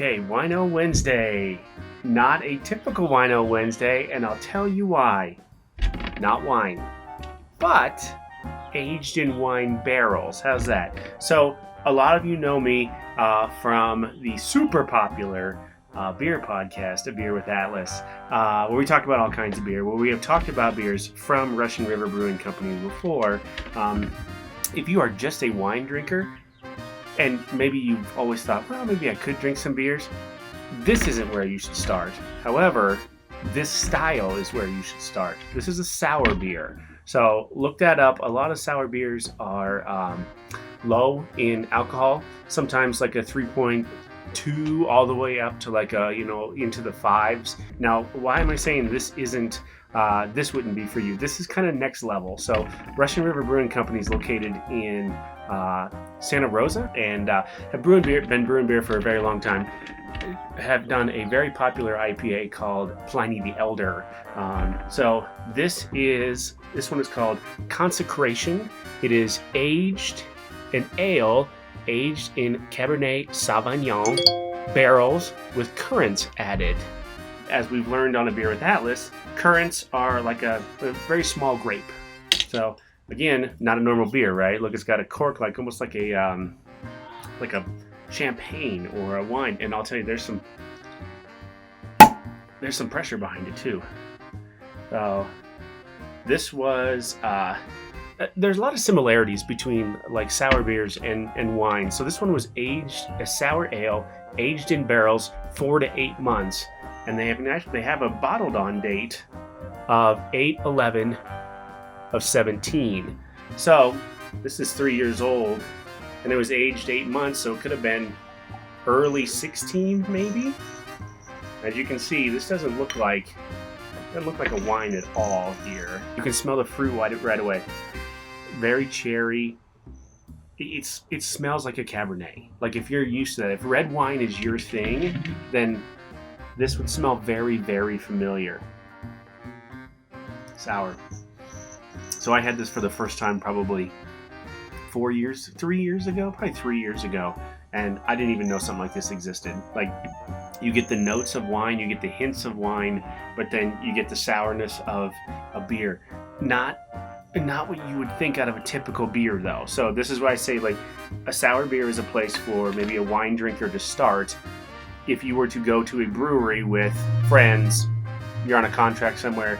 Okay, Wino Wednesday. Not a typical Wino Wednesday, and I'll tell you why. Not wine, but aged in wine barrels. How's that? So, a lot of you know me from the super popular beer podcast, A Beer with Atlas, where we talk about all kinds of beer, where we have talked about beers from Russian River Brewing Company before. If you are just a wine drinker, and maybe you've always thought, well, maybe I could drink some beers, this isn't where you should start. However, this style is where you should start. This is a sour beer. So look that up. A lot of sour beers are low in alcohol, sometimes like a 3.2 all the way up to like a, into the fives. Now, why am I saying this wouldn't be for you? This is kind of next level. So Russian River Brewing Company is located in Santa Rosa and have been brewing beer for a very long time. Have done a very popular IPA called Pliny the Elder. So this one is called Consecration. It is an ale aged in Cabernet Sauvignon barrels with currants added. As we've learned on A Beer with Atlas, currants are like a very small grape. So again, not a normal beer, right? Look, it's got a cork almost like a champagne or a wine, and I'll tell you, there's some pressure behind it too. So this was there's a lot of similarities between like sour beers and wine. So this one was a sour ale aged in barrels 4 to 8 months, and they have a bottled on date of 8/11 of 17. So this is 3 years old, and it was aged 8 months, so it could have been early 16 maybe. As you can see, this doesn't look like a wine at all here. You can smell the fruit right away. Very cherry. It smells like a Cabernet. Like if you're used to that, if red wine is your thing, then this would smell very, very familiar. Sour. So I had this for the first time probably 3 years ago, and I didn't even know something like this existed. Like, you get the notes of wine, you get the hints of wine, but then you get the sourness of a beer. Not what you would think out of a typical beer, though. So this is why I say, like, a sour beer is a place for maybe a wine drinker to start. If you were to go to a brewery with friends, you're on a contract somewhere,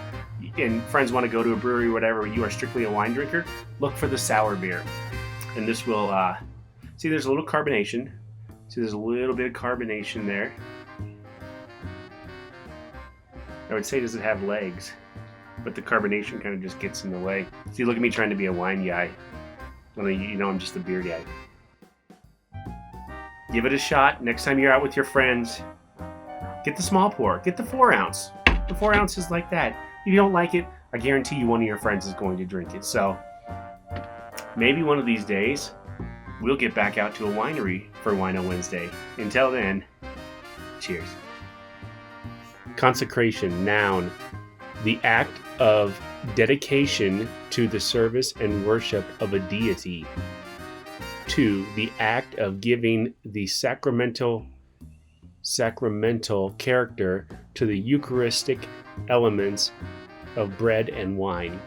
and friends want to go to a brewery or whatever, you are strictly a wine drinker, look for the sour beer. And this will, see, there's a little carbonation. See, there's a little bit of carbonation there. I would say, does it have legs? But the carbonation kind of just gets in the way. See, look at me trying to be a wine guy. Well, I'm just a beer guy. Give it a shot. Next time you're out with your friends, get the small pour. Get the 4 ounce. The 4 ounce is like that. If you don't like it, I guarantee you one of your friends is going to drink it. So maybe one of these days, we'll get back out to a winery for Wino Wednesday. Until then, cheers. Consecration, noun, the act of dedication to the service and worship of a deity. 2, the act of giving the sacramental character to the Eucharistic elements of bread and wine.